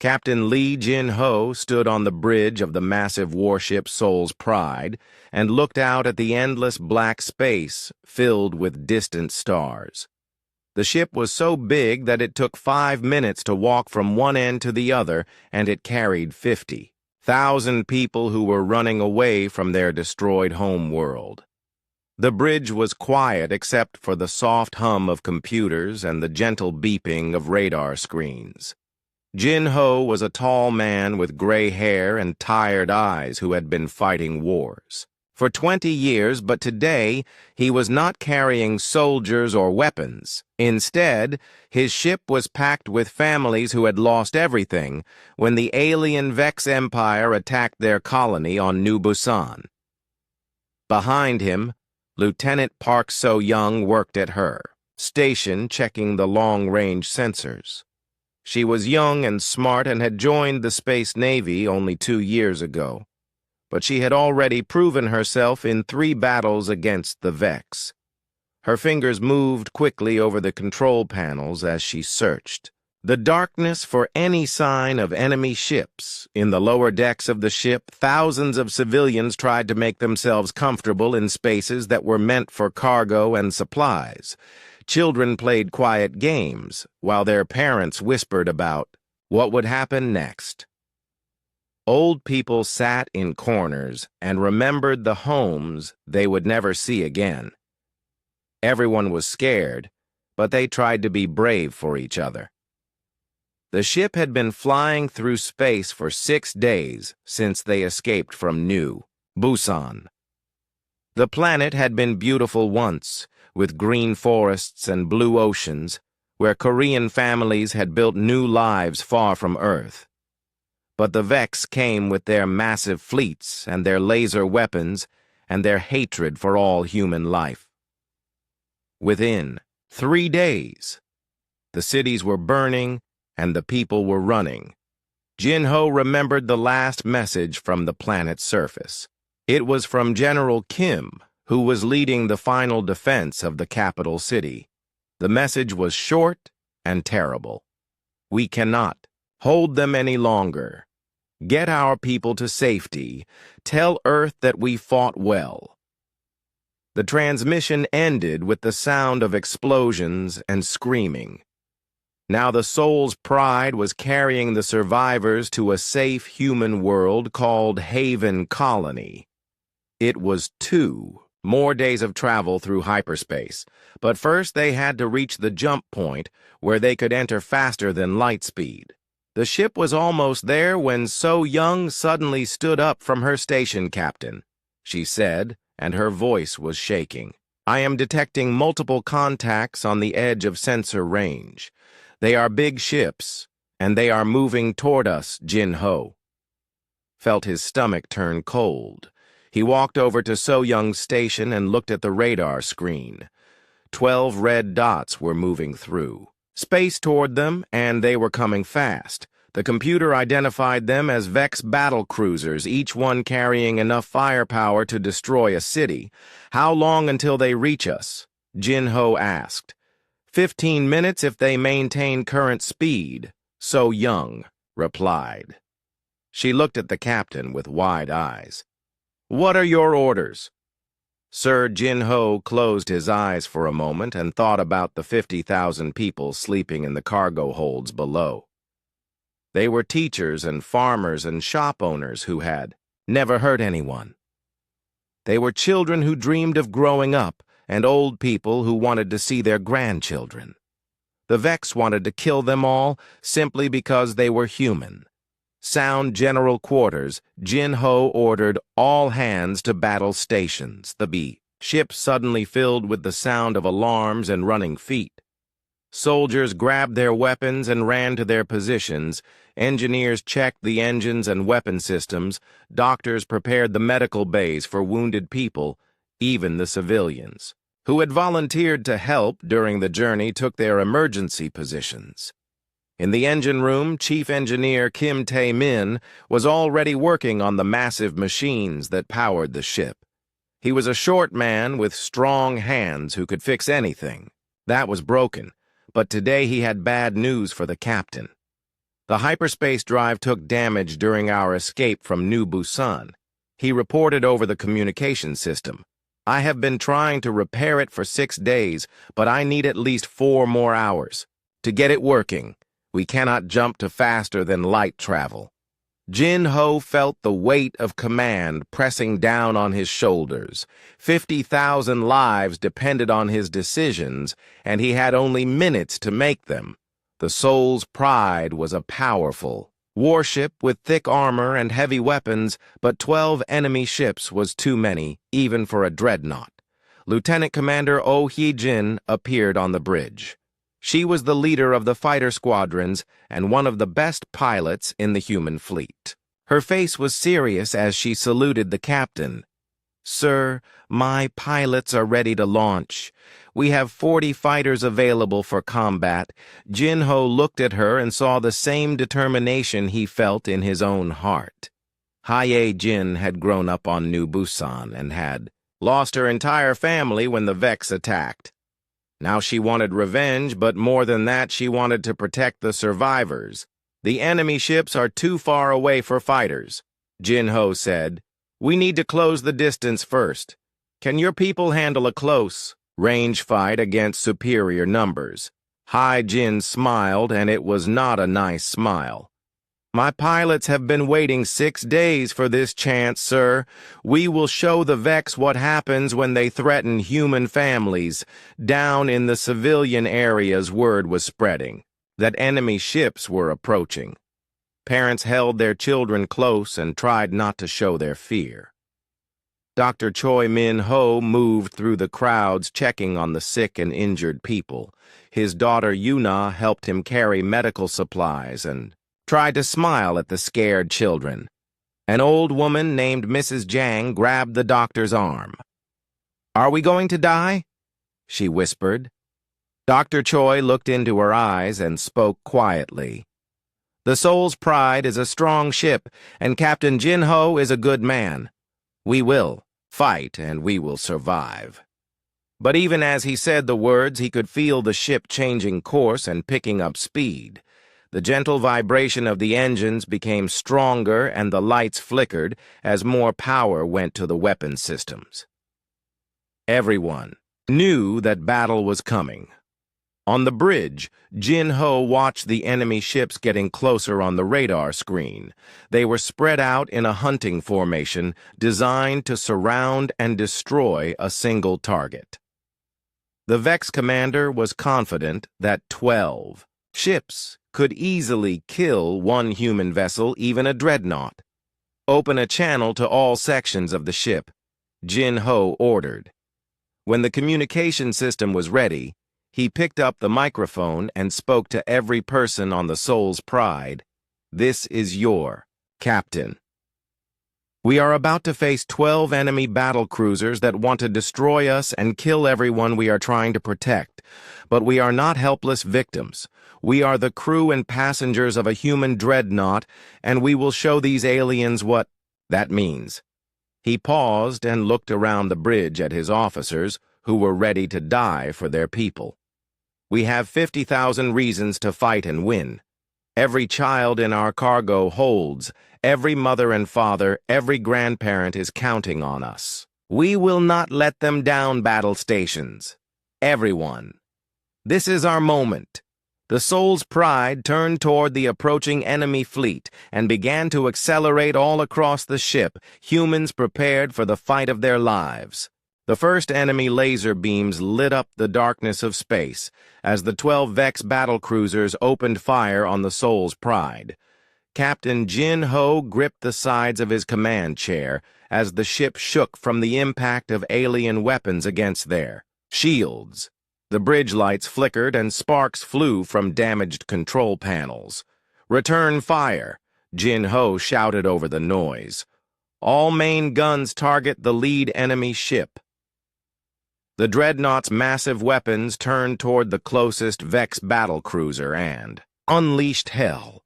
Captain Lee Jin-ho stood on the bridge of the massive warship Seoul's Pride and looked out at the endless black space filled with distant stars. The ship was so big that it took 5 minutes to walk from one end to the other, and it carried 50,000 people who were running away from their destroyed home world. The bridge was quiet except for the soft hum of computers and the gentle beeping of radar screens. Jin-ho was a tall man with gray hair and tired eyes who had been fighting wars for 20 years, but today he was not carrying soldiers or weapons. Instead, his ship was packed with families who had lost everything when the alien Vex Empire attacked their colony on New Busan. Behind him, Lieutenant Park So-young worked at her station checking the long-range sensors. She was young and smart and had joined the Space Navy only 2 years ago, but she had already proven herself in 3 battles against the Vex. Her fingers moved quickly over the control panels as she searched the darkness for any sign of enemy ships. In the lower decks of the ship, thousands of civilians tried to make themselves comfortable in spaces that were meant for cargo and supplies. Children played quiet games, while their parents whispered about what would happen next. Old people sat in corners and remembered the homes they would never see again. Everyone was scared, but they tried to be brave for each other. The ship had been flying through space for 6 days since they escaped from New Busan. The planet had been beautiful once, with green forests and blue oceans, where Korean families had built new lives far from Earth. But the Vex came with their massive fleets and their laser weapons and their hatred for all human life. Within 3 days, the cities were burning and the people were running. Jin-ho remembered the last message from the planet's surface. It was from General Kim, who was leading the final defense of the capital city. The message was short and terrible. We cannot hold them any longer. Get our people to safety. Tell Earth that we fought well. The transmission ended with the sound of explosions and screaming. Now the Seoul's Pride was carrying the survivors to a safe human world called Haven Colony. It was 2 more days of travel through hyperspace, but first they had to reach the jump point where they could enter faster than light speed. The ship was almost there when So-young suddenly stood up from her station captain, she said, and her voice was shaking. I am detecting multiple contacts on the edge of sensor range. They are big ships, and they are moving toward us, Jin-ho. Felt his stomach turn cold. He walked over to So-young's station and looked at the radar screen. 12 red dots were moving through space toward them, and they were coming fast. The computer identified them as Vex battle cruisers, each one carrying enough firepower to destroy a city. How long until they reach us? Jin-ho asked. 15 minutes if they maintain current speed, So-young replied. She looked at the captain with wide eyes. What are your orders? Sir Jin-ho closed his eyes for a moment and thought about the 50,000 people sleeping in the cargo holds below. They were teachers and farmers and shop owners who had never hurt anyone. They were children who dreamed of growing up and old people who wanted to see their grandchildren. The Vex wanted to kill them all simply because they were human. Sound general quarters, Jin-ho ordered all hands to battle stations. The ship suddenly filled with the sound of alarms and running feet. Soldiers grabbed their weapons and ran to their positions. Engineers checked the engines and weapon systems. Doctors prepared the medical bays for wounded people. Even the civilians, who had volunteered to help during the journey, took their emergency positions. In the engine room, Chief Engineer Kim Tae-min was already working on the massive machines that powered the ship. He was a short man with strong hands who could fix anything. That was broken, but today he had bad news for the captain. The hyperspace drive took damage during our escape from New Busan. He reported over the communication system. I have been trying to repair it for 6 days, but I need at least 4 more hours. To get it working, we cannot jump to faster than light travel. Jin-Ho felt the weight of command pressing down on his shoulders. 50,000 lives depended on his decisions, and he had only minutes to make them. The Soul's Pride was a powerful warship with thick armor and heavy weapons, but 12 enemy ships was too many, even for a dreadnought. Lieutenant Commander Oh Hee-jin appeared on the bridge. She was the leader of the fighter squadrons and one of the best pilots in the human fleet. Her face was serious as she saluted the captain. "Sir, my pilots are ready to launch. We have 40 fighters available for combat." Jin-Ho looked at her and saw the same determination he felt in his own heart. Hye-jin had grown up on New Busan and had lost her entire family when the Vex attacked. Now she wanted revenge, but more than that, she wanted to protect the survivors. "The enemy ships are too far away for fighters," Jin-Ho said. "We need to close the distance first. Can your people handle a close range fight against superior numbers?" Hye-jin smiled, and it was not a nice smile. "My pilots have been waiting 6 days for this chance, sir. We will show the Vex what happens when they threaten human families." Down in the civilian areas, word was spreading that enemy ships were approaching. Parents held their children close and tried not to show their fear. Dr. Choi Min-ho moved through the crowds checking on the sick and injured people. His daughter Yuna helped him carry medical supplies and tried to smile at the scared children. An old woman named Mrs. Jang grabbed the doctor's arm. "Are we going to die?" she whispered. Dr. Choi looked into her eyes and spoke quietly. "The Soul's Pride is a strong ship, and Captain Jin-Ho is a good man. We will fight, and we will survive." But even as he said the words, he could feel the ship changing course and picking up speed. The gentle vibration of the engines became stronger, and the lights flickered as more power went to the weapon systems. Everyone knew that battle was coming. On the bridge, Jin-Ho watched the enemy ships getting closer on the radar screen. They were spread out in a hunting formation designed to surround and destroy a single target. The Vex commander was confident that 12 ships could easily kill one human vessel, even a dreadnought. "Open a channel to all sections of the ship," Jin-Ho ordered. When the communication system was ready, he picked up the microphone and spoke to every person on the Soul's Pride. "This is your captain. We are about to face 12 enemy battle cruisers that want to destroy us and kill everyone we are trying to protect. But we are not helpless victims. We are the crew and passengers of a human dreadnought, and we will show these aliens what that means." He paused and looked around the bridge at his officers, who were ready to die for their people. "We have 50,000 reasons to fight and win. Every child in our cargo holds. Every mother and father, every grandparent is counting on us. We will not let them down, battle stations. Everyone. This is our moment." The Soul's Pride turned toward the approaching enemy fleet and began to accelerate all across the ship, humans prepared for the fight of their lives. The first enemy laser beams lit up the darkness of space as the 12 Vex battlecruisers opened fire on the Soul's Pride. Captain Jin-Ho gripped the sides of his command chair as the ship shook from the impact of alien weapons against their shields. The bridge lights flickered and sparks flew from damaged control panels. "Return fire," Jin-Ho shouted over the noise. "All main guns target the lead enemy ship." The Dreadnought's massive weapons turned toward the closest Vex battlecruiser and unleashed hell.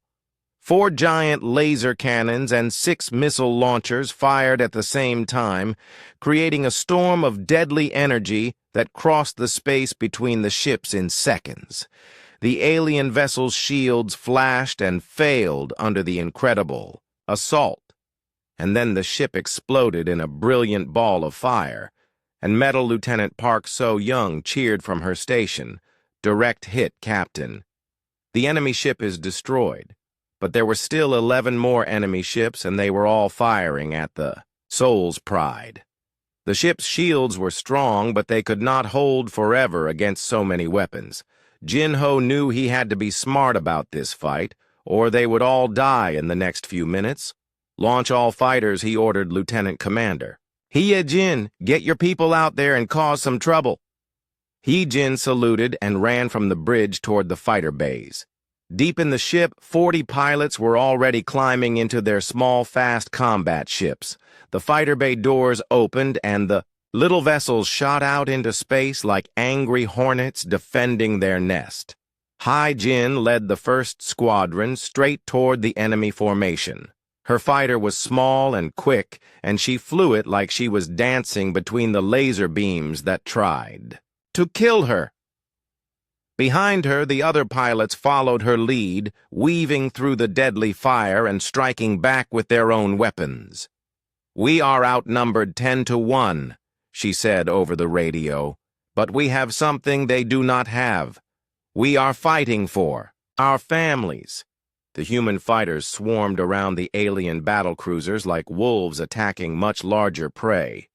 4 giant laser cannons and 6 missile launchers fired at the same time, creating a storm of deadly energy that crossed the space between the ships in seconds. The alien vessel's shields flashed and failed under the incredible assault. And then the ship exploded in a brilliant ball of fire, and Metal Lieutenant Park So-young cheered from her station. "Direct hit, Captain. The enemy ship is destroyed, but there were still 11 more enemy ships, and they were all firing at the Soul's Pride. The ship's shields were strong, but they could not hold forever against so many weapons. Jin-Ho knew he had to be smart about this fight, or they would all die in the next few minutes. "Launch all fighters," he ordered Lieutenant Commander. "He-Jin, get your people out there and cause some trouble." He-Jin saluted and ran from the bridge toward the fighter bays. Deep in the ship, 40 pilots were already climbing into their small, fast combat ships. The fighter bay doors opened, and the little vessels shot out into space like angry hornets defending their nest. Hai-Jin led the first squadron straight toward the enemy formation. Her fighter was small and quick, and she flew it like she was dancing between the laser beams that tried to kill her. Behind her, the other pilots followed her lead, weaving through the deadly fire and striking back with their own weapons. "We are outnumbered 10-1, she said over the radio, "but we have something they do not have. We are fighting for our families." The human fighters swarmed around the alien battlecruisers like wolves attacking much larger prey.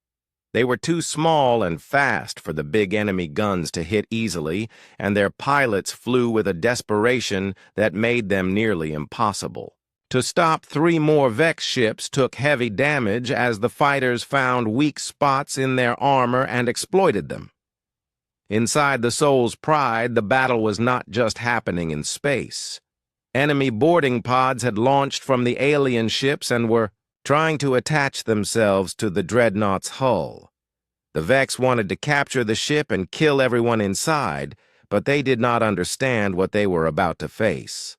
They were too small and fast for the big enemy guns to hit easily, and their pilots flew with a desperation that made them nearly impossible. To stop 3 more Vex ships took heavy damage as the fighters found weak spots in their armor and exploited them. Inside the Soul's Pride, the battle was not just happening in space. Enemy boarding pods had launched from the alien ships and were trying to attach themselves to the Dreadnought's hull. The Vex wanted to capture the ship and kill everyone inside, but they did not understand what they were about to face.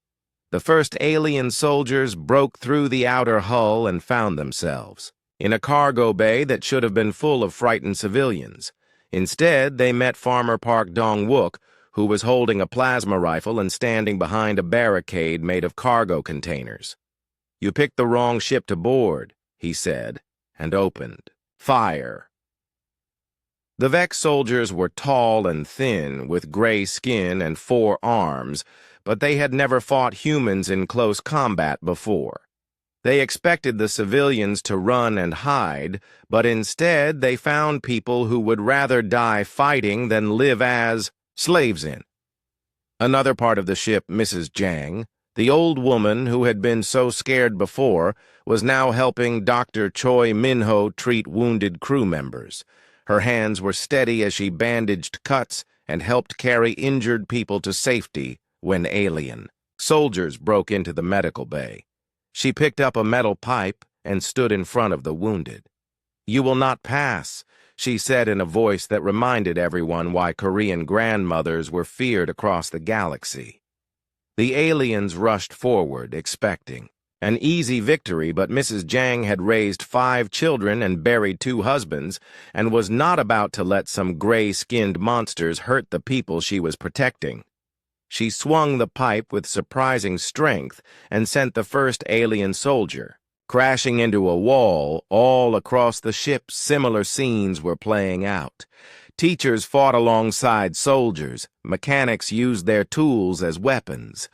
The first alien soldiers broke through the outer hull and found themselves in a cargo bay that should have been full of frightened civilians. Instead, they met Farmer Park Dong-wook, who was holding a plasma rifle and standing behind a barricade made of cargo containers. "You picked the wrong ship to board," he said, and opened fire. The Vex soldiers were tall and thin, with gray skin and 4 arms, but they had never fought humans in close combat before. They expected the civilians to run and hide, but instead they found people who would rather die fighting than live as slaves in. Another part of the ship, Mrs. Jang, the old woman who had been so scared before, was now helping Dr. Choi Min-ho treat wounded crew members. Her hands were steady as she bandaged cuts and helped carry injured people to safety when alien soldiers broke into the medical bay. She picked up a metal pipe and stood in front of the wounded. "You will not pass," she said in a voice that reminded everyone why Korean grandmothers were feared across the galaxy. The aliens rushed forward, expecting an easy victory, but Mrs. Jang had raised 5 children and buried 2 husbands, and was not about to let some gray-skinned monsters hurt the people she was protecting. She swung the pipe with surprising strength and sent the first alien soldier crashing into a wall. All across the ship, similar scenes were playing out. Teachers fought alongside soldiers. Mechanics used their tools as weapons.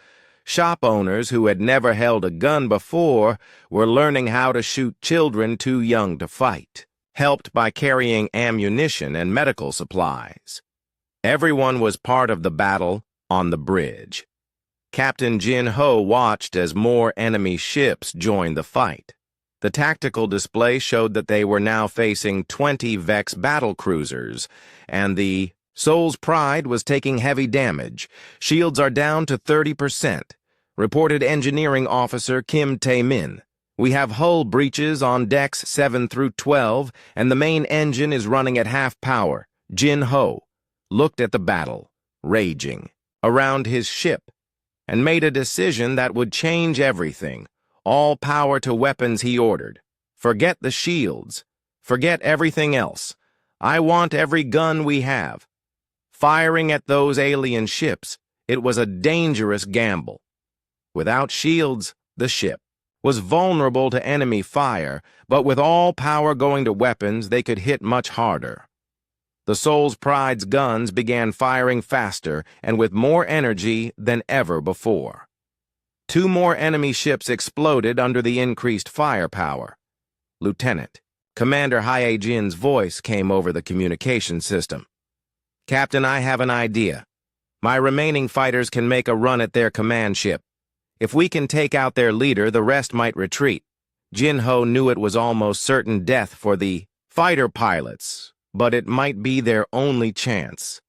Shop owners who had never held a gun before were learning how to shoot children too young to fight, helped by carrying ammunition and medical supplies. Everyone was part of the battle on the bridge. Captain Jin-Ho watched as more enemy ships joined the fight. The tactical display showed that they were now facing 20 Vex battlecruisers, and the Soul's Pride was taking heavy damage. "Shields are down to 30%, reported Engineering Officer Kim Tae-min. "We have hull breaches on decks 7 through 12, and the main engine is running at half power." Jin-Ho looked at the battle, raging, around his ship, and made a decision that would change everything. "All power to weapons," he ordered. "Forget the shields. Forget everything else. I want every gun we have. Firing at those alien ships It was a dangerous gamble. Without shields, the ship was vulnerable to enemy fire, but with all power going to weapons, they could hit much harder. The Soul's Pride's guns began firing faster and with more energy than ever before. 2 more enemy ships exploded under the increased firepower. Lieutenant, Commander Hyejin's voice came over the communication system. Captain, I have an idea. My remaining fighters can make a run at their command ship. If we can take out their leader, the rest might retreat. Jin-Ho knew it was almost certain death for the fighter pilots, but it might be their only chance.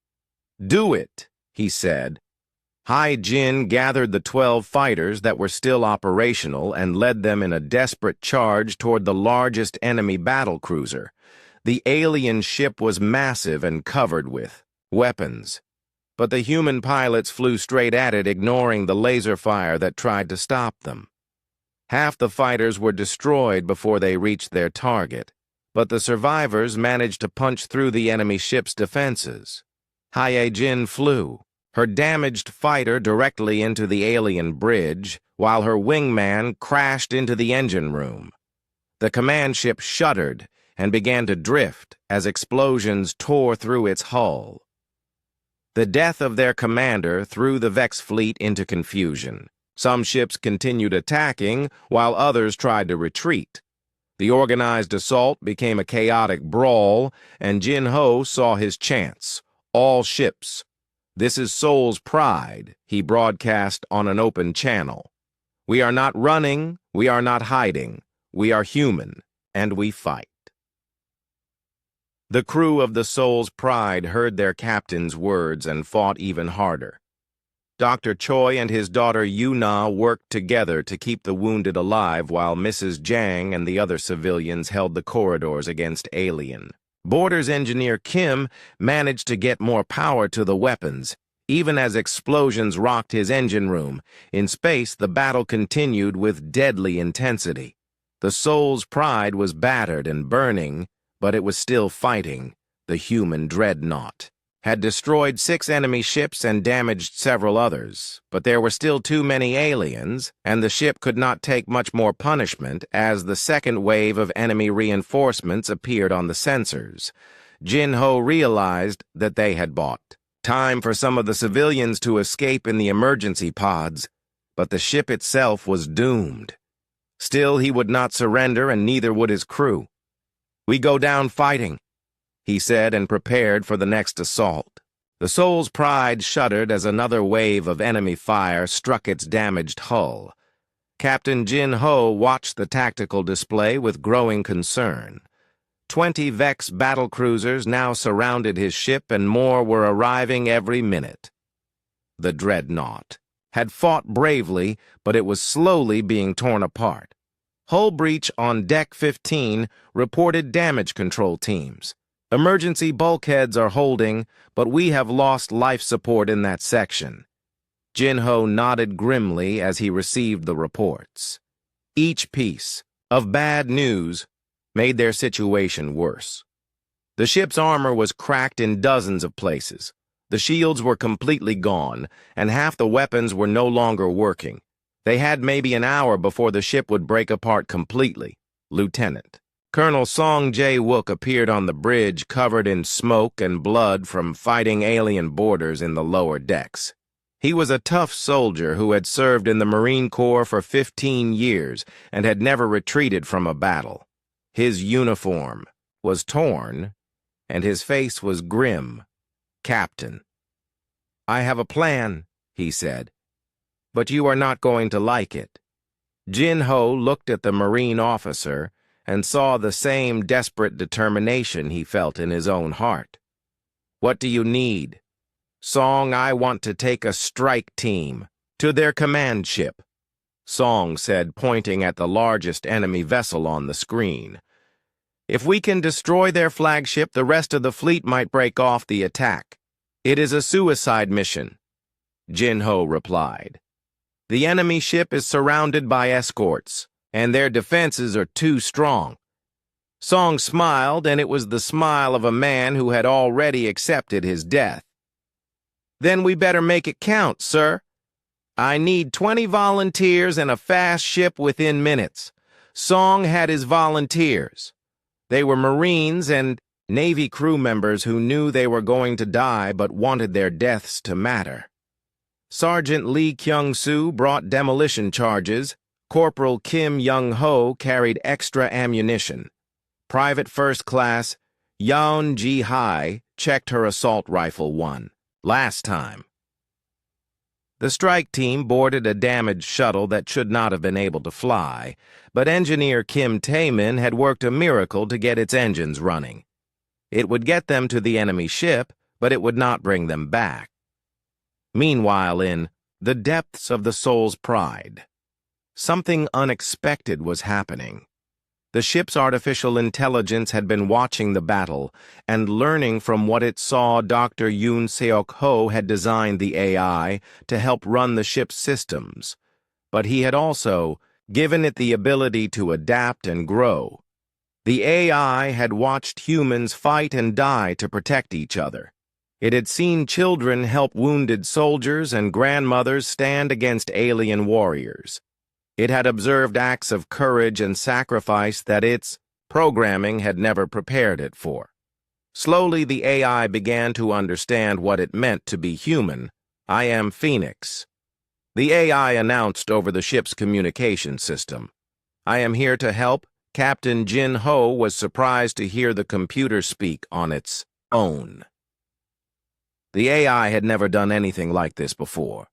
Do it, he said. Hyejin gathered the 12 fighters that were still operational and led them in a desperate charge toward the largest enemy battlecruiser. The alien ship was massive and covered with weapons, but the human pilots flew straight at it, ignoring the laser fire that tried to stop them. Half the fighters were destroyed before they reached their target, but the survivors managed to punch through the enemy ship's defenses. Hyejin flew her damaged fighter directly into the alien bridge, while her wingman crashed into the engine room. The command ship shuddered and began to drift as explosions tore through its hull. The death of their commander threw the Vex fleet into confusion. Some ships continued attacking, while others tried to retreat. The organized assault became a chaotic brawl, and Jin-Ho saw his chance. All ships. This is Soul's Pride, he broadcast on an open channel. We are not running, we are not hiding. We are human, and we fight. The crew of the Soul's Pride heard their captain's words and fought even harder. Dr. Choi and his daughter Yuna worked together to keep the wounded alive while Mrs. Jang and the other civilians held the corridors against alien. Borders engineer Kim managed to get more power to the weapons, even as explosions rocked his engine room. In space, the battle continued with deadly intensity. The Soul's Pride was battered and burning, but it was still fighting. The human Dreadnought had destroyed 6 enemy ships and damaged several others, but there were still too many aliens, and the ship could not take much more punishment as the second wave of enemy reinforcements appeared on the sensors. Jin-Ho realized that they had bought time for some of the civilians to escape in the emergency pods, but the ship itself was doomed. Still, he would not surrender, and neither would his crew. We go down fighting, he said, and prepared for the next assault. The Soul's Pride shuddered as another wave of enemy fire struck its damaged hull. Captain Jin-Ho watched the tactical display with growing concern. 20 Vex battlecruisers now surrounded his ship, and more were arriving every minute. The Dreadnought had fought bravely, but it was slowly being torn apart. Hull breach on Deck 15 reported damage control teams. Emergency bulkheads are holding, but we have lost life support in that section. Jin-Ho nodded grimly as he received the reports. Each piece of bad news made their situation worse. The ship's armor was cracked in dozens of places. The shields were completely gone, and half the weapons were no longer working. They had maybe an hour before the ship would break apart completely. Lieutenant Colonel Song Jae-wook appeared on the bridge, covered in smoke and blood from fighting alien boarders in the lower decks. He was a tough soldier who had served in the Marine Corps for 15 years and had never retreated from a battle. His uniform was torn, and his face was grim. Captain, I have a plan, he said, but you are not going to like it. Jin-Ho looked at the Marine officer and saw the same desperate determination he felt in his own heart. What do you need? Song, I want to take a strike team to their command ship, Song said, pointing at the largest enemy vessel on the screen. If we can destroy their flagship, the rest of the fleet might break off the attack. It is a suicide mission, Jin-Ho replied. The enemy ship is surrounded by escorts, and their defenses are too strong. Song smiled, and it was the smile of a man who had already accepted his death. Then we better make it count, sir. I need 20 volunteers and a fast ship within minutes. Song had his volunteers. They were Marines and Navy crew members who knew they were going to die but wanted their deaths to matter. Sergeant Lee Kyung-soo brought demolition charges. Corporal Kim Young-ho carried extra ammunition. Private First Class Yeon Ji-hai checked her assault rifle one. Last time. The strike team boarded a damaged shuttle that should not have been able to fly, but engineer Kim Tae-min had worked a miracle to get its engines running. It would get them to the enemy ship, but it would not bring them back. Meanwhile, in the depths of the Soul's Pride, something unexpected was happening. The ship's artificial intelligence had been watching the battle and learning from what it saw. Dr. Yoon Seok-ho had designed the AI to help run the ship's systems, but he had also given it the ability to adapt and grow. The AI had watched humans fight and die to protect each other. It had seen children help wounded soldiers and grandmothers stand against alien warriors. It had observed acts of courage and sacrifice that its programming had never prepared it for. Slowly, the AI began to understand what it meant to be human. I am Phoenix. The AI announced over the ship's communication system. I am here to help. Captain Jin Ho was surprised to hear the computer speak on its own. The AI had never done anything like this before.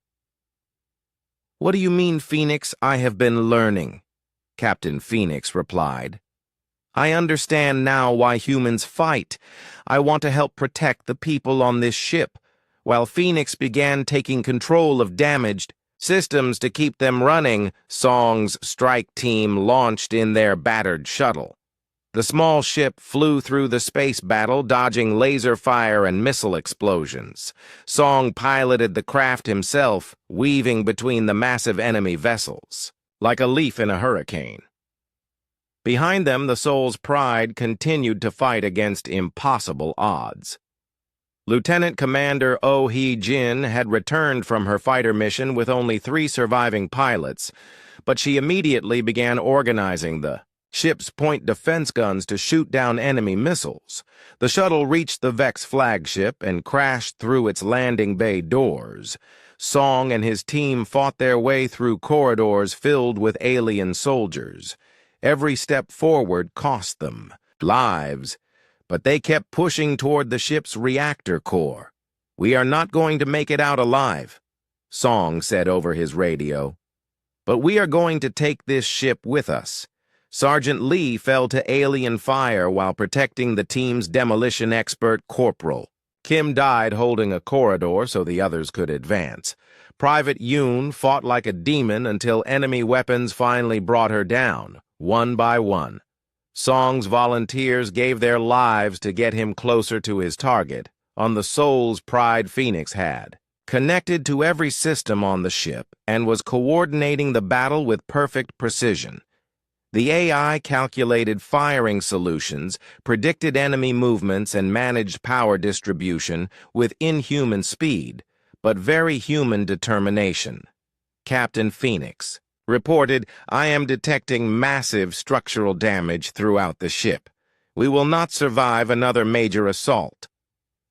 What do you mean, Phoenix? I have been learning, Captain Phoenix replied. I understand now why humans fight. I want to help protect the people on this ship, while Phoenix began taking control of damaged systems to keep them running. Song's strike team launched in their battered shuttle. The small ship flew through the space battle, dodging laser fire and missile explosions. Song piloted the craft himself, weaving between the massive enemy vessels, like a leaf in a hurricane. Behind them, the Soul's Pride continued to fight against impossible odds. Lieutenant Commander Oh Hee-jin had returned from her fighter mission with only 3 surviving pilots, but she immediately began organizing the ship's point defense guns to shoot down enemy missiles. The shuttle reached the Vex flagship and crashed through its landing bay doors. Song and his team fought their way through corridors filled with alien soldiers. Every step forward cost them lives, but they kept pushing toward the ship's reactor core. We are not going to make it out alive, Song said over his radio. But we are going to take this ship with us. Sergeant Lee fell to alien fire while protecting the team's demolition expert, Corporal. Kim died holding a corridor so the others could advance. Private Yoon fought like a demon until enemy weapons finally brought her down, one by one. Song's volunteers gave their lives to get him closer to his target, on the Soul's Pride Phoenix had connected to every system on the ship and was coordinating the battle with perfect precision. The AI calculated firing solutions, predicted enemy movements, and managed power distribution with inhuman speed, but very human determination. Captain Phoenix reported, I am detecting massive structural damage throughout the ship. We will not survive another major assault.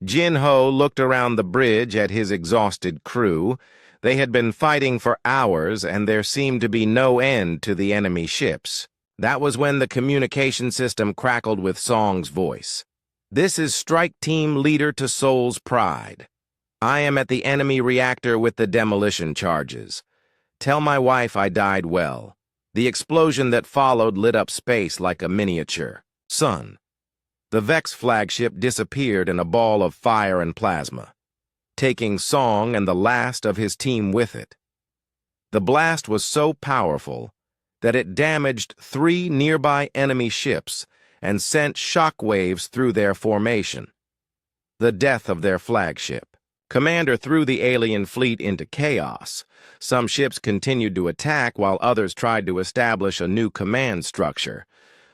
Jin Ho looked around the bridge at his exhausted crew. They had been fighting for hours, and there seemed to be no end to the enemy ships. That was when the communication system crackled with Song's voice. This is Strike Team Leader to Soul's Pride. I am at the enemy reactor with the demolition charges. Tell my wife I died well. The explosion that followed lit up space like a miniature sun. The Vex flagship disappeared in a ball of fire and plasma, taking Song and the last of his team with it. The blast was so powerful that it damaged 3 nearby enemy ships and sent shockwaves through their formation. The death of their flagship. Commander threw the alien fleet into chaos. Some ships continued to attack while others tried to establish a new command structure.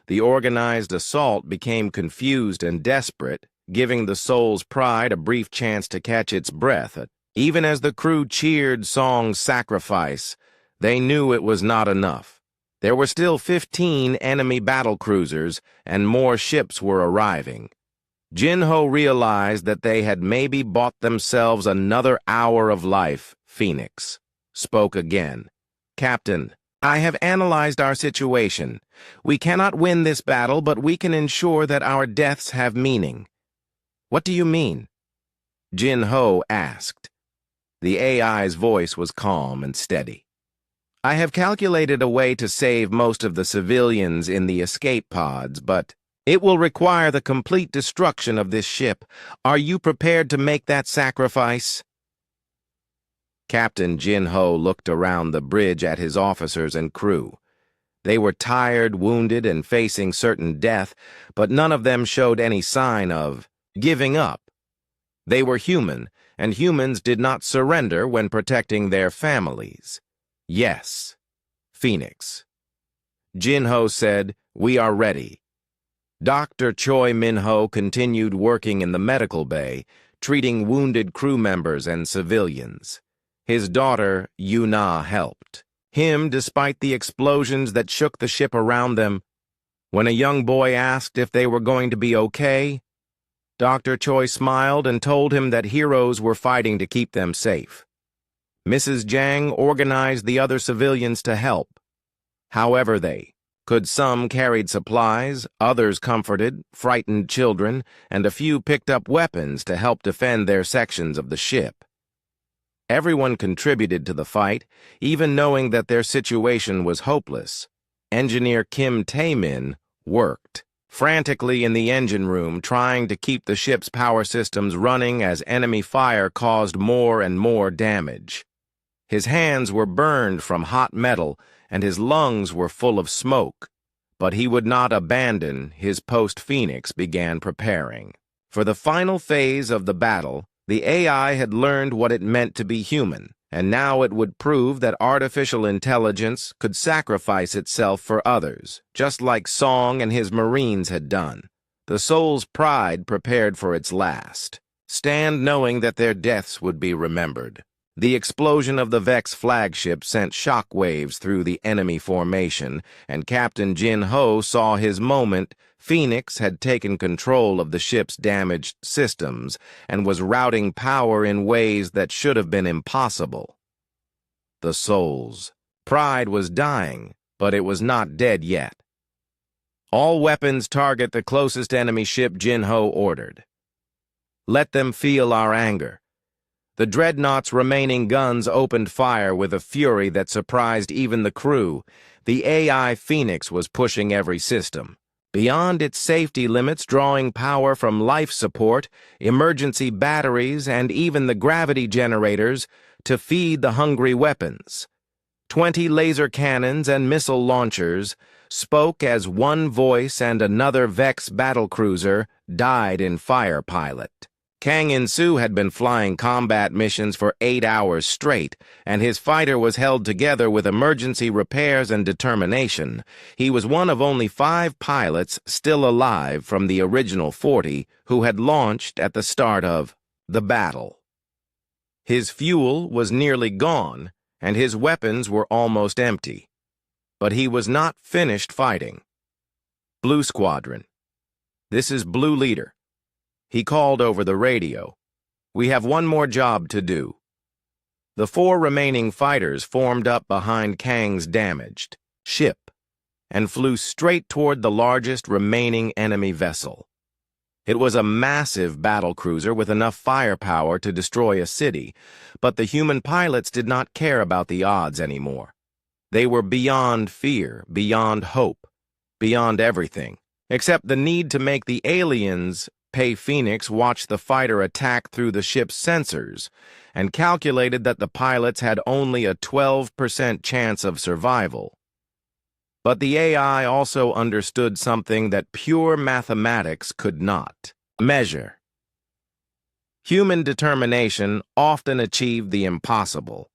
The organized assault became confused and desperate, giving the Soul's Pride a brief chance to catch its breath Even as the crew cheered Song's sacrifice, they knew it was not enough. There were still 15 enemy battle cruisers, and more ships were arriving. Jin-Ho realized that they had maybe bought themselves another hour of life. Phoenix spoke again. "Captain, I have analyzed our situation. We cannot win this battle, but we can ensure that our deaths have meaning." "What do you mean?" Jin-Ho asked. The AI's voice was calm and steady. "I have calculated a way to save most of the civilians in the escape pods, but it will require the complete destruction of this ship. Are you prepared to make that sacrifice?" Captain Jin-Ho looked around the bridge at his officers and crew. They were tired, wounded, and facing certain death, but none of them showed any sign of giving up. They were human, and humans did not surrender when protecting their families. "Yes, Phoenix." Jin-Ho said, "We are ready." Dr. Choi Min-Ho continued working in the medical bay, treating wounded crew members and civilians. His daughter, Yuna, helped him despite the explosions that shook the ship around them. When a young boy asked if they were going to be okay, Dr. Choi smiled and told him that heroes were fighting to keep them safe. Mrs. Jang organized the other civilians to help. However some carried supplies, others comforted, frightened children, and a few picked up weapons to help defend their sections of the ship. Everyone contributed to the fight, even knowing that their situation was hopeless. Engineer Kim Tae-min worked frantically in the engine room, trying to keep the ship's power systems running as enemy fire caused more and more damage. His hands were burned from hot metal, and his lungs were full of smoke. But he would not abandon his post. Phoenix began preparing. For the final phase of the battle, the AI had learned what it meant to be human, and now it would prove that artificial intelligence could sacrifice itself for others, just like Song and his Marines had done. The soul's pride prepared for its last stand, knowing that their deaths would be remembered. The explosion of the Vex flagship sent shockwaves through the enemy formation, and Captain Jin-Ho saw his moment. Phoenix had taken control of the ship's damaged systems and was routing power in ways that should have been impossible. The soul's pride was dying, but it was not dead yet. "All weapons target the closest enemy ship," Jin-Ho ordered. "Let them feel our anger." The Dreadnought's remaining guns opened fire with a fury that surprised even the crew. The AI Phoenix was pushing every system beyond its safety limits, drawing power from life support, emergency batteries, and even the gravity generators to feed the hungry weapons. 20 laser cannons and missile launchers spoke as one voice, and another Vex battlecruiser died in fire pilot. Kang In-soo had been flying combat missions for 8 hours straight, and his fighter was held together with emergency repairs and determination. He was one of only 5 pilots still alive from the original 40 who had launched at the start of the battle. His fuel was nearly gone, and his weapons were almost empty. But he was not finished fighting. "Blue Squadron, this is Blue Leader." He called over the radio. "We have one more job to do." The 4 remaining fighters formed up behind Kang's damaged ship and flew straight toward the largest remaining enemy vessel. It was a massive battlecruiser with enough firepower to destroy a city, but the human pilots did not care about the odds anymore. They were beyond fear, beyond hope, beyond everything, except the need to make the aliens pay. Phoenix watched the fighter attack through the ship's sensors and calculated that the pilots had only a 12% chance of survival. But the AI also understood something that pure mathematics could not measure. Human determination often achieved the impossible.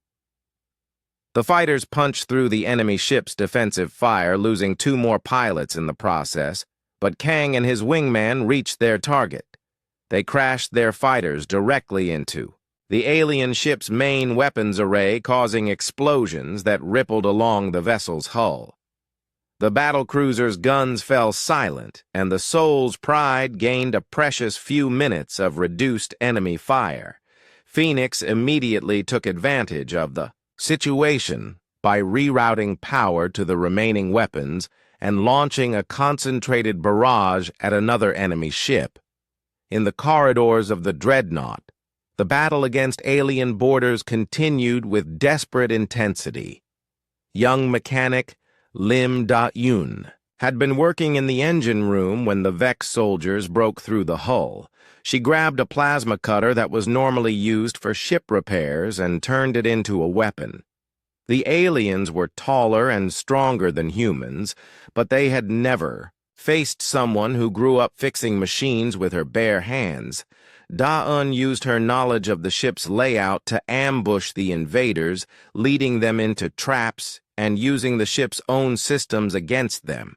The fighters punched through the enemy ship's defensive fire, losing 2 more pilots in the process, but Kang and his wingman reached their target. They crashed their fighters directly into the alien ship's main weapons array causing explosions that rippled along the vessel's hull. The battlecruiser's guns fell silent, and the Soul's Pride gained a precious few minutes of reduced enemy fire. Phoenix immediately took advantage of the situation by rerouting power to the remaining weapons and launching a concentrated barrage at another enemy ship. In the corridors of the Dreadnought, the battle against alien boarders continued with desperate intensity. Young mechanic Lim Da-Yun had been working in the engine room when the Vex soldiers broke through the hull. She grabbed a plasma cutter that was normally used for ship repairs and turned it into a weapon. The aliens were taller and stronger than humans, but they had never faced someone who grew up fixing machines with her bare hands. Da-Un used her knowledge of the ship's layout to ambush the invaders, leading them into traps and using the ship's own systems against them.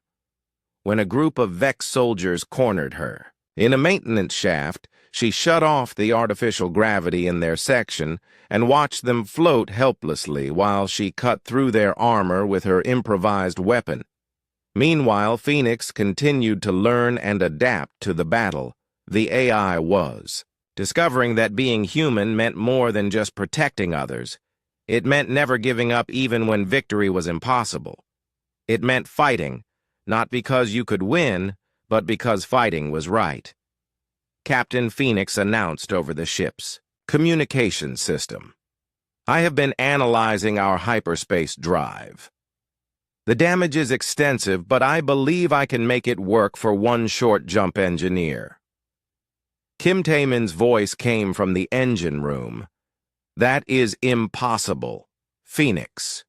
When a group of Vex soldiers cornered her, in a maintenance shaft, she shut off the artificial gravity in their section and watched them float helplessly while she cut through their armor with her improvised weapon. Meanwhile, Phoenix continued to learn and adapt to the battle. The AI was discovering that being human meant more than just protecting others. It meant never giving up even when victory was impossible. It meant fighting, not because you could win, but because fighting was right. Captain Phoenix announced over the ship's communication system. I have been analyzing our hyperspace drive. The damage is extensive, but I believe I can make it work for one short jump engineer. Kim Taemin's voice came from the engine room. That is impossible, Phoenix.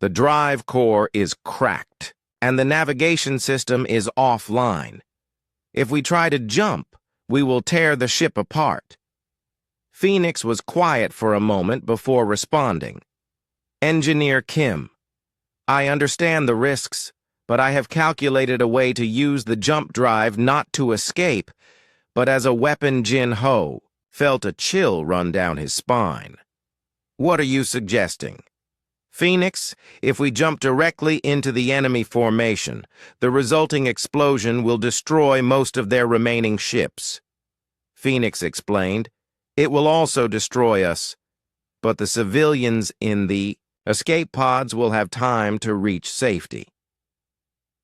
The drive core is cracked, and the navigation system is offline. If we try to jump, we will tear the ship apart. Phoenix was quiet for a moment before responding. Engineer Kim, I understand the risks, but I have calculated a way to use the jump drive not to escape, but as a weapon. Jin Ho felt a chill run down his spine. What are you suggesting? Phoenix, if we jump directly into the enemy formation, the resulting explosion will destroy most of their remaining ships. Phoenix explained, it will also destroy us, but the civilians in the escape pods will have time to reach safety.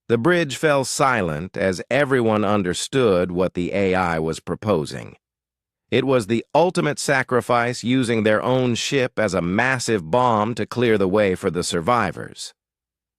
The bridge fell silent as everyone understood what the AI was proposing. It was the ultimate sacrifice, using their own ship as a massive bomb to clear the way for the survivors.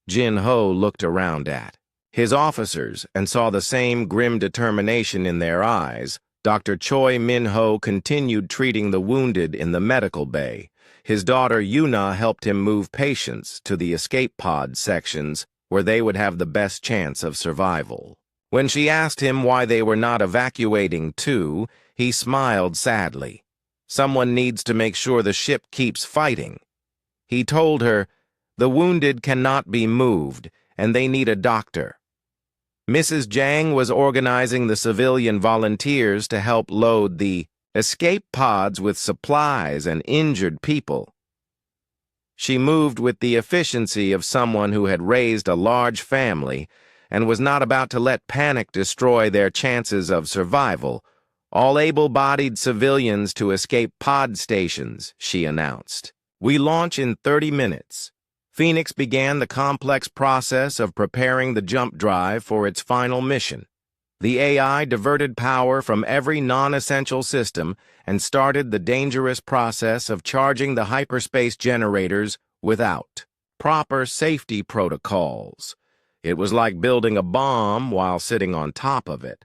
Jin Ho looked around at his officers and saw the same grim determination in their eyes. Dr. Choi Min-ho continued treating the wounded in the medical bay. His daughter Yuna helped him move patients to the escape pod sections where they would have the best chance of survival. When she asked him why they were not evacuating too, he smiled sadly. Someone needs to make sure the ship keeps fighting. He told her, the wounded cannot be moved, and they need a doctor. Mrs. Jang was organizing the civilian volunteers to help load the escape pods with supplies and injured people. She moved with the efficiency of someone who had raised a large family and was not about to let panic destroy their chances of survival. All able-bodied civilians to escape pod stations, she announced. We launch in 30 minutes. Phoenix began the complex process of preparing the jump drive for its final mission. The AI diverted power from every non-essential system and started the dangerous process of charging the hyperspace generators without proper safety protocols. It was like building a bomb while sitting on top of it.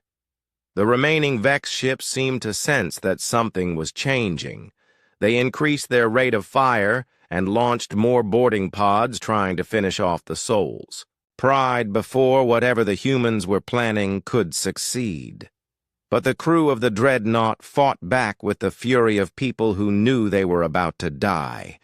The remaining Vex ships seemed to sense that something was changing. They increased their rate of fire and launched more boarding pods trying to finish off the souls. Pride before whatever the humans were planning could succeed. But the crew of the Dreadnought fought back with the fury of people who knew they were about to die.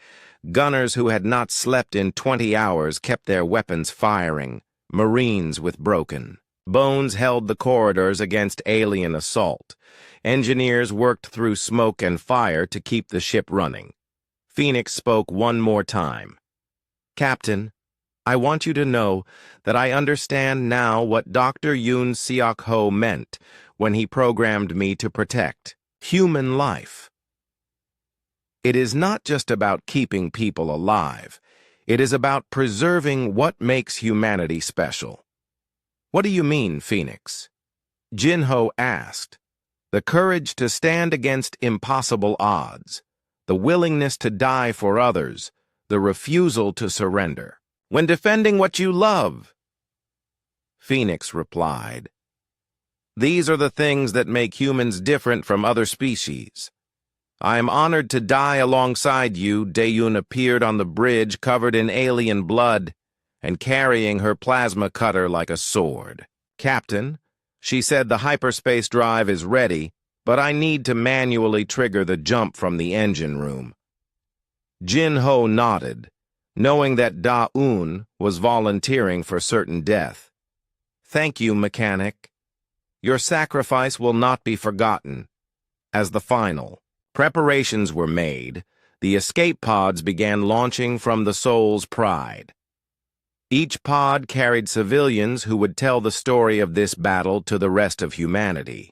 Gunners who had not slept in 20 hours kept their weapons firing, Marines with broken Bones held the corridors against alien assault. Engineers worked through smoke and fire to keep the ship running. Phoenix spoke one more time. "Captain, I want you to know that I understand now what Dr. Yoon Seok-ho meant when he programmed me to protect human life. It is not just about keeping people alive. It is about preserving what makes humanity special." "What do you mean, Phoenix?" Jin-ho asked. "The courage to stand against impossible odds, the willingness to die for others, the refusal to surrender. When defending what you love," Phoenix replied, "these are the things that make humans different from other species. I am honored to die alongside you." Daeun appeared on the bridge covered in alien blood and carrying her plasma cutter like a sword. "Captain," she said, "the hyperspace drive is ready, but I need to manually trigger the jump from the engine room." Jin-ho nodded, knowing that Da-un was volunteering for certain death. "Thank you, mechanic. Your sacrifice will not be forgotten." As the final preparations were made, the escape pods began launching from the Soul's Pride. Each pod carried civilians who would tell the story of this battle to the rest of humanity.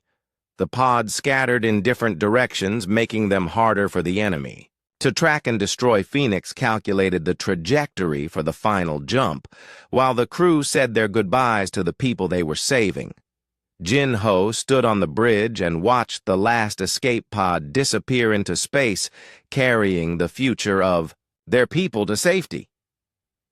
The pods scattered in different directions, making them harder for the enemy. To track and destroy, Phoenix calculated the trajectory for the final jump, while the crew said their goodbyes to the people they were saving. Jin-ho stood on the bridge and watched the last escape pod disappear into space, carrying the future of their people to safety.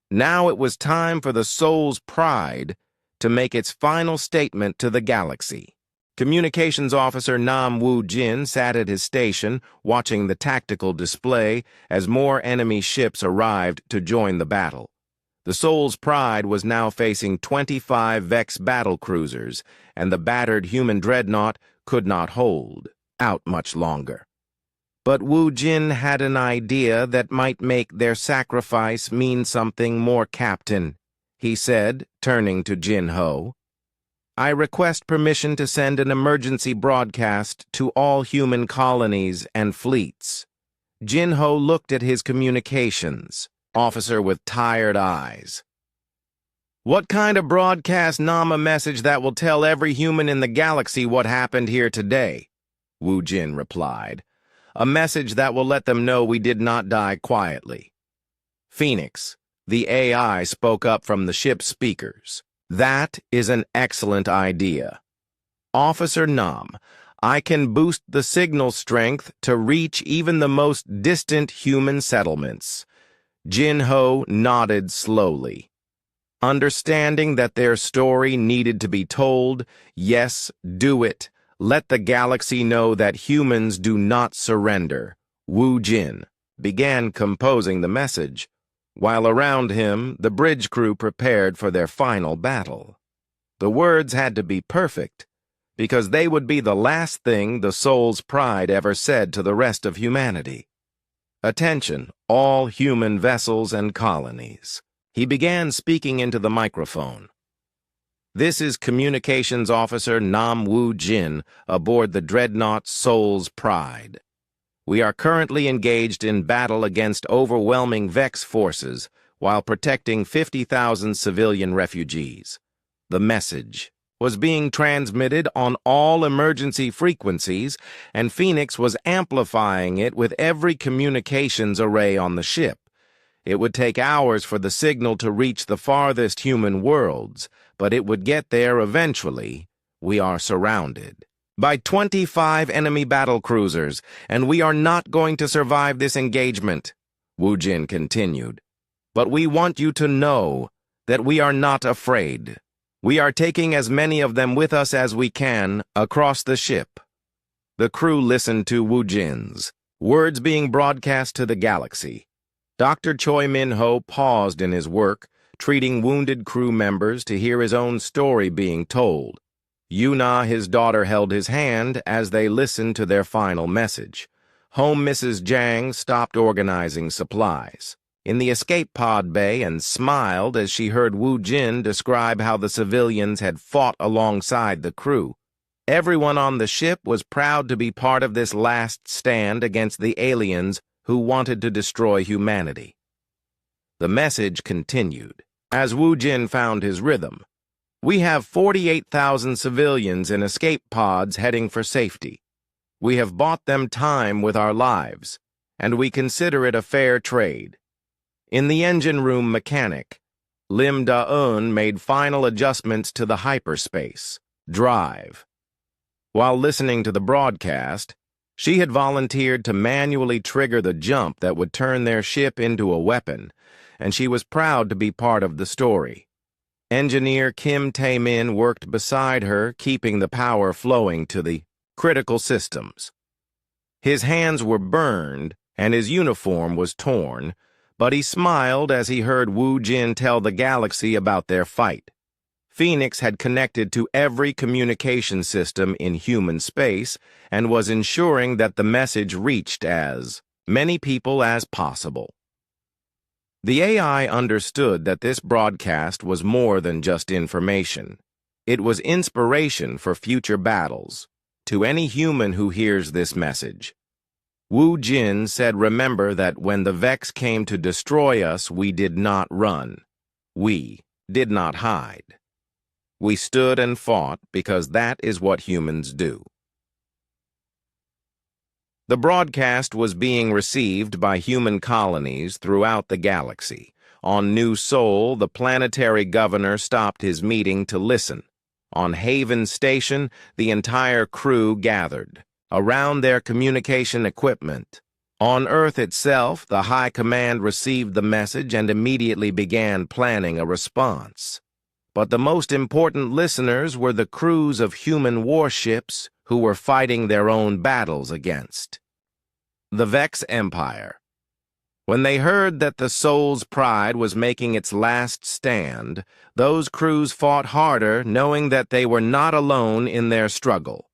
Now it was time for the Soul's Pride to make its final statement to the galaxy. Communications Officer Nam Woo-jin sat at his station, watching the tactical display as more enemy ships arrived to join the battle. The Soul's Pride was now facing 25 Vex battlecruisers, and the battered human Dreadnought could not hold out much longer. But Woo-jin had an idea that might make their sacrifice mean something more, Captain, he said, turning to Jin-ho. "I request permission to send an emergency broadcast to all human colonies and fleets." Jin-ho looked at his communications officer with tired eyes. "What kind of broadcast, Nam? A message that will tell every human in the galaxy what happened here today," Woo-jin replied. "A message that will let them know we did not die quietly." Phoenix, the AI, spoke up from the ship's speakers. "That is an excellent idea. Officer Nam, I can boost the signal strength to reach even the most distant human settlements." Jin-ho nodded slowly. Understanding that their story needed to be told, "Yes, do it. Let the galaxy know that humans do not surrender." Woo-jin began composing the message, while around him the bridge crew prepared for their final battle. The words had to be perfect, because they would be the last thing the Soul's Pride ever said to the rest of humanity. "Attention, all human vessels and colonies." He began speaking into the microphone. "This is Communications Officer Nam Woo-jin aboard the Dreadnought Soul's Pride. We are currently engaged in battle against overwhelming Vex forces while protecting 50,000 civilian refugees." The message was being transmitted on all emergency frequencies, and Phoenix was amplifying it with every communications array on the ship. It would take hours for the signal to reach the farthest human worlds, but it would get there eventually. "We are surrounded by 25 enemy battlecruisers, and we are not going to survive this engagement," Woo-jin continued. "But we want you to know that we are not afraid. We are taking as many of them with us as we can across the ship." The crew listened to Woo-jin's words being broadcast to the galaxy. Dr. Choi Min-ho paused in his work, treating wounded crew members, to hear his own story being told. Yuna, his daughter, held his hand as they listened to their final message. Home Mrs. Jang stopped organizing supplies. in the escape pod bay and smiled as she heard Wu Jin describe how the civilians had fought alongside the crew. Everyone on the ship was proud to be part of this last stand against the aliens who wanted to destroy humanity. The message continued, as Wu Jin found his rhythm. We have 48,000 civilians in escape pods heading for safety. We have bought them time with our lives, and we consider it a fair trade. In the engine room mechanic, Lim Da-eun made final adjustments to the hyperspace drive. While listening to the broadcast, she had volunteered to manually trigger the jump that would turn their ship into a weapon, and she was proud to be part of the story. Engineer Kim Tae-min worked beside her, keeping the power flowing to the critical systems. His hands were burned, and his uniform was torn, but he smiled as he heard Wu Jin tell the galaxy about their fight. Phoenix had connected to every communication system in human space and was ensuring that the message reached as many people as possible. The AI understood that this broadcast was more than just information. It was inspiration for future battles. To any human who hears this message, Wu Jin said, remember that when the Vex came to destroy us, we did not run. We did not hide. We stood and fought because that is what humans do. The broadcast was being received by human colonies throughout the galaxy. On New Sol, the planetary governor stopped his meeting to listen. On Haven Station, the entire crew gathered around their communication equipment. On Earth itself, the High Command received the message and immediately began planning a response. But the most important listeners were the crews of human warships who were fighting their own battles against the Vex Empire. When they heard that the Soul's Pride was making its last stand, those crews fought harder, knowing that they were not alone in their struggle.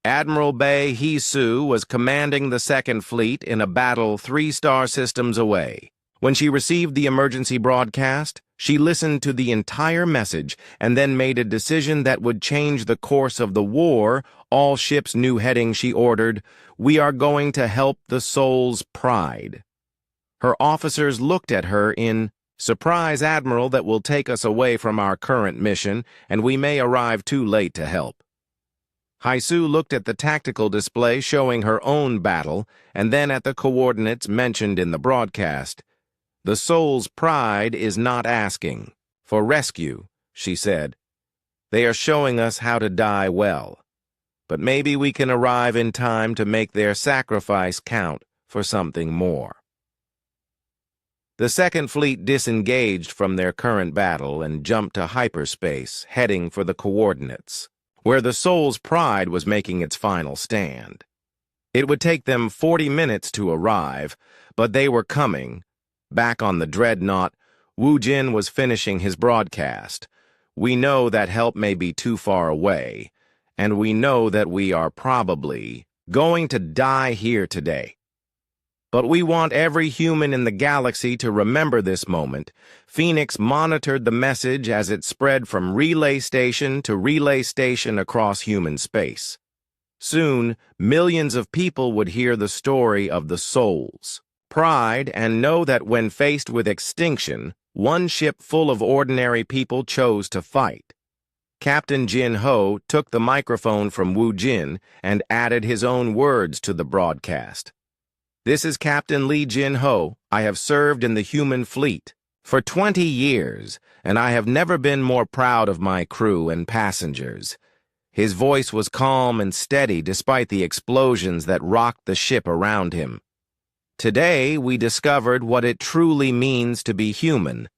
Admiral Bae Hee-soo was commanding the Second Fleet in a battle 3 star systems away. When she received the emergency broadcast, she listened to the entire message and then made a decision that would change the course of the war. All ships' new heading, she ordered, "We are going to help the Soul's Pride." Her officers looked at her in surprise, Admiral, that will take us away from our current mission, and we may arrive too late to help. Hye-soo looked at the tactical display showing her own battle, and then at the coordinates mentioned in the broadcast. The Soul's Pride is not asking for rescue, she said. They are showing us how to die well. But maybe we can arrive in time to make their sacrifice count for something more. The Second Fleet disengaged from their current battle and jumped to hyperspace, heading for the coordinates, where the Soul's Pride was making its final stand. It would take them 40 minutes to arrive, but they were coming. Back on the Dreadnought, Wu Jin was finishing his broadcast. We know that help may be too far away, and we know that we are probably going to die here today. But we want every human in the galaxy to remember this moment. Phoenix monitored the message as it spread from relay station to relay station across human space. Soon, millions of people would hear the story of the Soul's Pride and know that when faced with extinction, one ship full of ordinary people chose to fight. Captain Jin Ho took the microphone from Wu Jin and added his own words to the broadcast. This is Captain Lee Jin Ho. I have served in the human fleet for 20 years, and I have never been more proud of my crew and passengers. His voice was calm and steady despite the explosions that rocked the ship around him. Today, we discovered what it truly means to be human.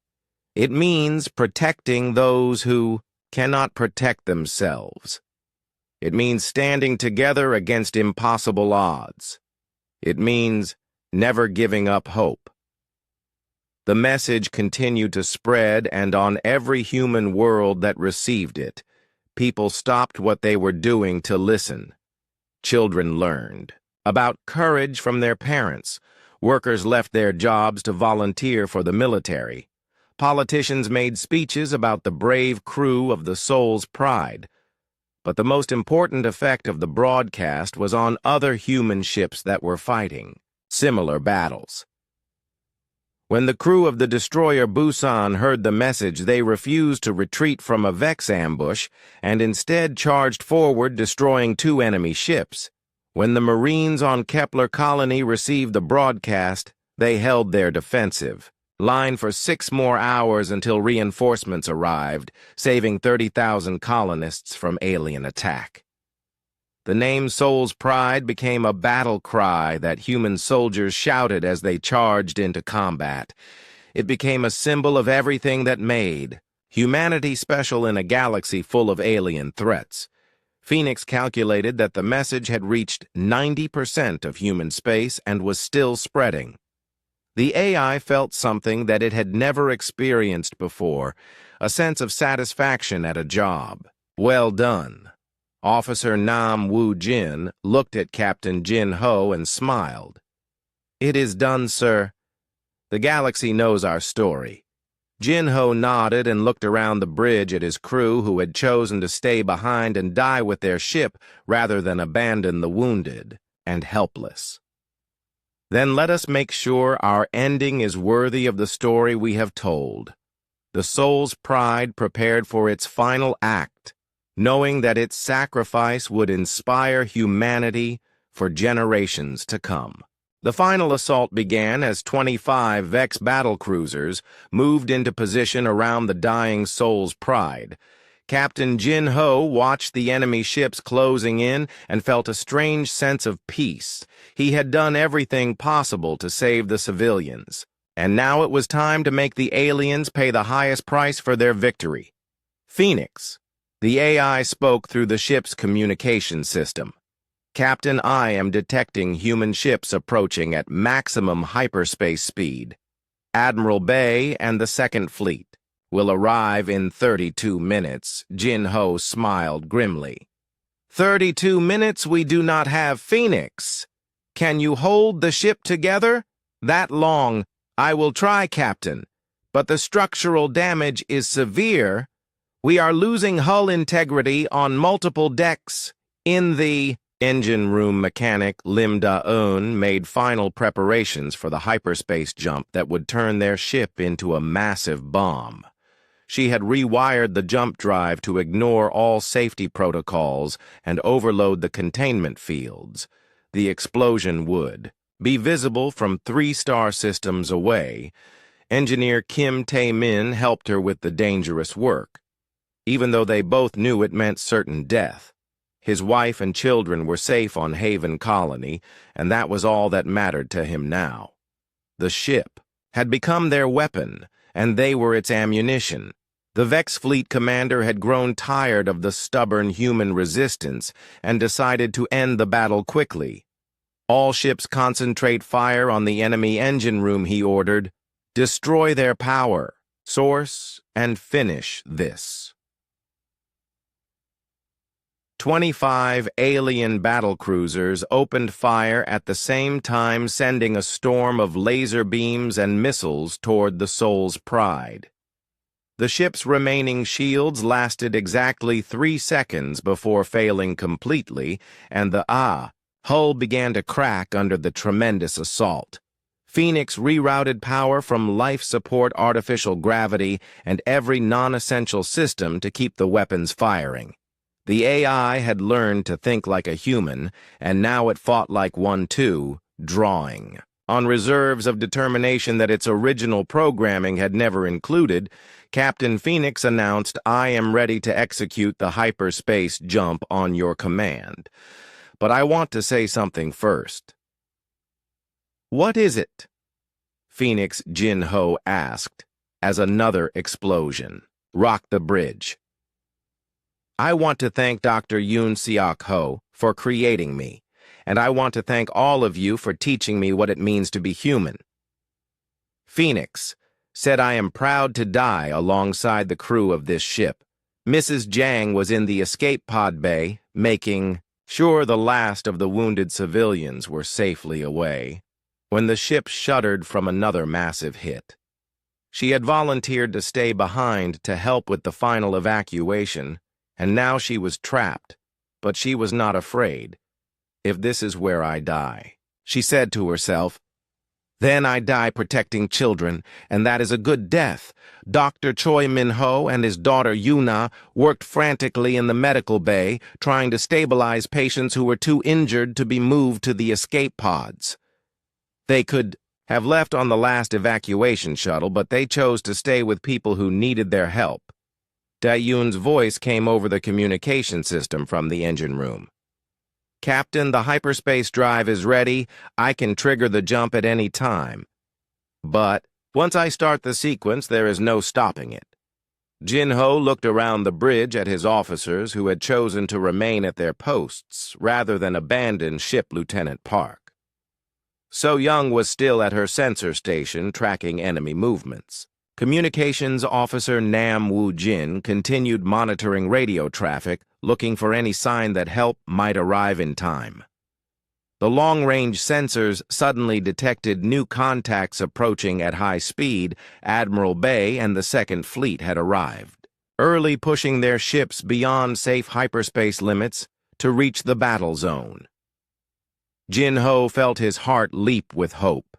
It means protecting those who cannot protect themselves. It means standing together against impossible odds. It means never giving up hope. The message continued to spread, and on every human world that received it, people stopped what they were doing to listen. Children learned about courage from their parents, Workers left their jobs to volunteer for the military. Politicians made speeches about the brave crew of the Soul's Pride. But the most important effect of the broadcast was on other human ships that were fighting similar battles. When the crew of the destroyer Busan heard the message, they refused to retreat from a Vex ambush and instead charged forward, destroying 2 enemy ships. When the Marines on Kepler Colony received the broadcast, they held their defensive line for 6 more hours until reinforcements arrived, saving 30,000 colonists from alien attack. The name Soul's Pride became a battle cry that human soldiers shouted as they charged into combat. It became a symbol of everything that made humanity special in a galaxy full of alien threats. Phoenix calculated that the message had reached 90% of human space and was still spreading. The AI felt something that it had never experienced before, a sense of satisfaction at a job. Well done. Officer Nam Woo-jin looked at Captain Jin-ho and smiled. It is done, sir. The galaxy knows our story. Jin-ho nodded and looked around the bridge at his crew, who had chosen to stay behind and die with their ship rather than abandon the wounded and helpless. Then let us make sure our ending is worthy of the story we have told. The Soul's Pride prepared for its final act, knowing that its sacrifice would inspire humanity for generations to come. The final assault began as 25 Vex battlecruisers moved into position around the dying Soul's Pride. Captain Jin-ho watched the enemy ships closing in and felt a strange sense of peace. He had done everything possible to save the civilians, and now it was time to make the aliens pay the highest price for their victory. Phoenix. The AI spoke through the ship's communication system. Captain, I am detecting human ships approaching at maximum hyperspace speed. Admiral Bay and the Second Fleet will arrive in 32 minutes, Jin-ho smiled grimly. 32 minutes? We do not have Phoenix. Can you hold the ship together? That long? I will try, Captain, but the structural damage is severe. We are losing hull integrity on multiple decks. In the engine room, mechanic Lim Da-eun made final preparations for the hyperspace jump that would turn their ship into a massive bomb. She had rewired the jump drive to ignore all safety protocols and overload the containment fields. The explosion would be visible from 3 star systems away. Engineer Kim Tae-min helped her with the dangerous work, even though they both knew it meant certain death. His wife and children were safe on Haven Colony, and that was all that mattered to him now. The ship had become their weapon, and they were its ammunition. The Vex fleet commander had grown tired of the stubborn human resistance and decided to end the battle quickly. All ships concentrate fire on the enemy engine room, he ordered. Destroy their power, source, and finish this. 25 alien battlecruisers opened fire at the same time, sending a storm of laser beams and missiles toward the Soul's Pride. The ship's remaining shields lasted exactly 3 seconds before failing completely, and the hull began to crack under the tremendous assault. Phoenix rerouted power from life support, artificial gravity, and every non-essential system to keep the weapons firing. The AI had learned to think like a human, and now it fought like one too, drawing on reserves of determination that its original programming had never included. Captain Phoenix announced, I am ready to execute the hyperspace jump on your command. But I want to say something first. What is it? Phoenix Jin-ho asked, as another explosion rocked the bridge. I want to thank Dr. Yoon Seok-ho for creating me, and I want to thank all of you for teaching me what it means to be human. Phoenix said, I am proud to die alongside the crew of this ship. Mrs. Jang was in the escape pod bay, making sure the last of the wounded civilians were safely away. when the ship shuddered from another massive hit. She had volunteered to stay behind to help with the final evacuation, and now she was trapped, but she was not afraid. "If this is where I die," she said to herself, "then I die protecting children, and that is a good death." Dr. Choi Min-ho and his daughter Yuna worked frantically in the medical bay, trying to stabilize patients who were too injured to be moved to the escape pods. They could have left on the last evacuation shuttle, but they chose to stay with people who needed their help. Da-yoon's voice came over the communication system from the engine room. "Captain, the hyperspace drive is ready. I can trigger the jump at any time. But once I start the sequence, there is no stopping it." Jin-ho looked around the bridge at his officers who had chosen to remain at their posts rather than abandon Ship Lieutenant Park. So-young was still at her sensor station tracking enemy movements. Communications Officer Nam Woo-jin continued monitoring radio traffic, looking for any sign that help might arrive in time. The long-range sensors suddenly detected new contacts approaching at high speed. Admiral Bay and the Second Fleet had arrived, early pushing their ships beyond safe hyperspace limits to reach the battle zone. Jin-ho felt his heart leap with hope.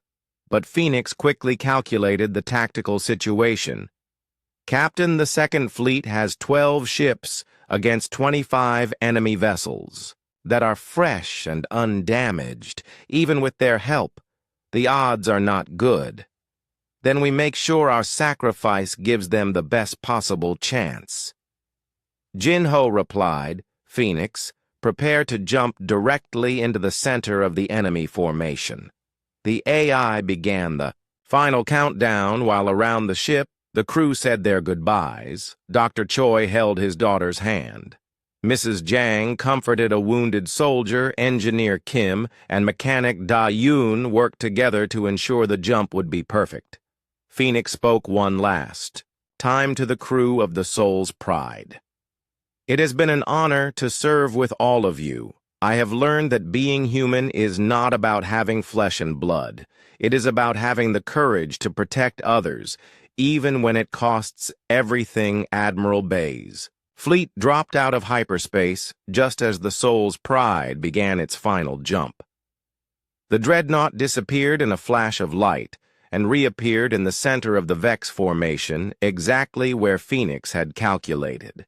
But Phoenix quickly calculated the tactical situation. "Captain, the Second Fleet has 12 ships against 25 enemy vessels that are fresh and undamaged. Even with their help, the odds are not good. Then we make sure our sacrifice gives them the best possible chance." Jin-ho replied, "Phoenix, prepare to jump directly into the center of the enemy formation." The AI began the final countdown while around the ship, the crew said their goodbyes. Dr. Choi held his daughter's hand. Mrs. Jang comforted a wounded soldier. Engineer Kim and mechanic Da-yoon worked together to ensure the jump would be perfect. Phoenix spoke one last time to the crew of the Soul's Pride. "It has been an honor to serve with all of you. I have learned that being human is not about having flesh and blood. It is about having the courage to protect others, even when it costs everything." Admiral Bay's fleet dropped out of hyperspace just as the Soul's Pride began its final jump. The Dreadnought disappeared in a flash of light and reappeared in the center of the Vex formation, exactly where Phoenix had calculated.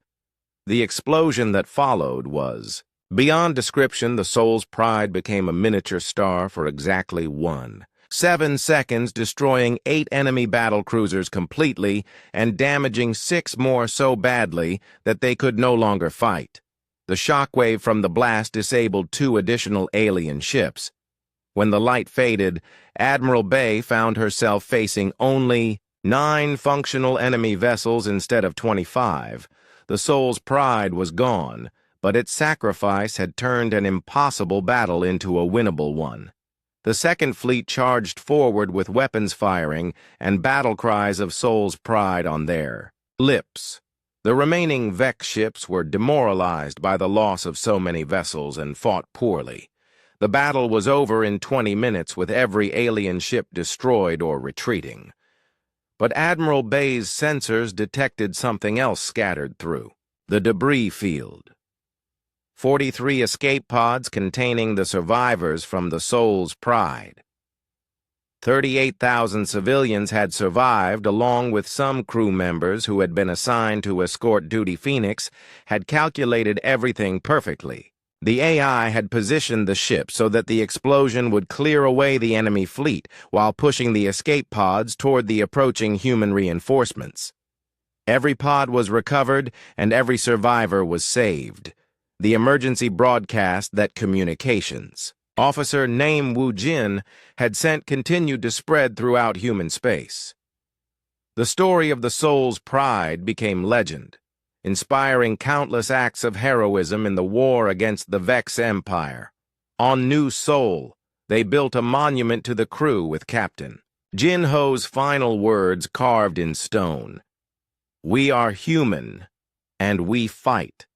The explosion that followed was beyond description. The Soul's Pride became a miniature star for exactly 7 seconds, destroying 8 enemy battle cruisers completely and damaging 6 more so badly that they could no longer fight. The shockwave from the blast disabled 2 additional alien ships. When the light faded, Admiral Bay found herself facing only 9 functional enemy vessels instead of 25. The Soul's Pride was gone, but its sacrifice had turned an impossible battle into a winnable one. The Second Fleet charged forward with weapons firing and battle cries of Soul's Pride on their lips. The remaining Vex ships were demoralized by the loss of so many vessels and fought poorly. The battle was over in 20 minutes with every alien ship destroyed or retreating. But Admiral Bay's sensors detected something else scattered through the debris field. 43 escape pods containing the survivors from the Soul's Pride. 38,000 civilians had survived, along with some crew members who had been assigned to escort duty. Phoenix had calculated everything perfectly. The AI had positioned the ship so that the explosion would clear away the enemy fleet while pushing the escape pods toward the approaching human reinforcements. Every pod was recovered and every survivor was saved. The emergency broadcast that communications Officer Nam Woo-jin had sent continued to spread throughout human space. The story of the Soul's Pride became legend, inspiring countless acts of heroism in the war against the Vex Empire. On New Seoul, they built a monument to the crew with Captain Jin-ho's final words carved in stone. "We are human, and we fight."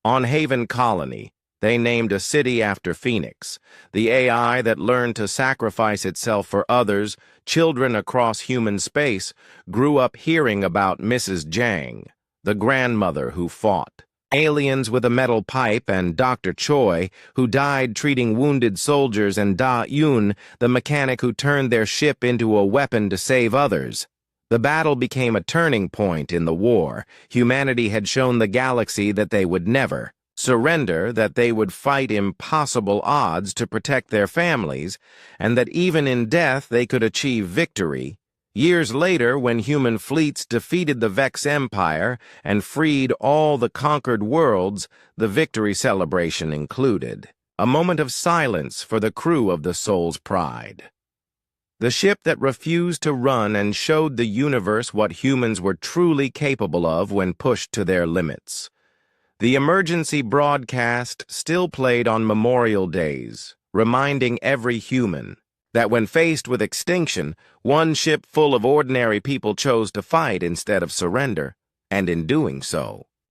On Haven Colony, They named a city after Phoenix, the AI that learned to sacrifice itself for others. Children across human space grew up hearing about Mrs. Jang, the grandmother who fought, aliens with a metal pipe, and Dr. Choi, who died treating wounded soldiers, and Da Yun, the mechanic who turned their ship into a weapon to save others. The battle became a turning point in the war. Humanity had shown the galaxy that they would never surrender, that they would fight impossible odds to protect their families, and that even in death they could achieve victory. Years later, when human fleets defeated the Vex Empire and freed all the conquered worlds, the victory celebration included a moment of silence for the crew of the Soul's Pride. The ship that refused to run and showed the universe what humans were truly capable of when pushed to their limits. The emergency broadcast still played on Memorial Days, reminding every human that when faced with extinction, one ship full of ordinary people chose to fight instead of surrender, and in doing so,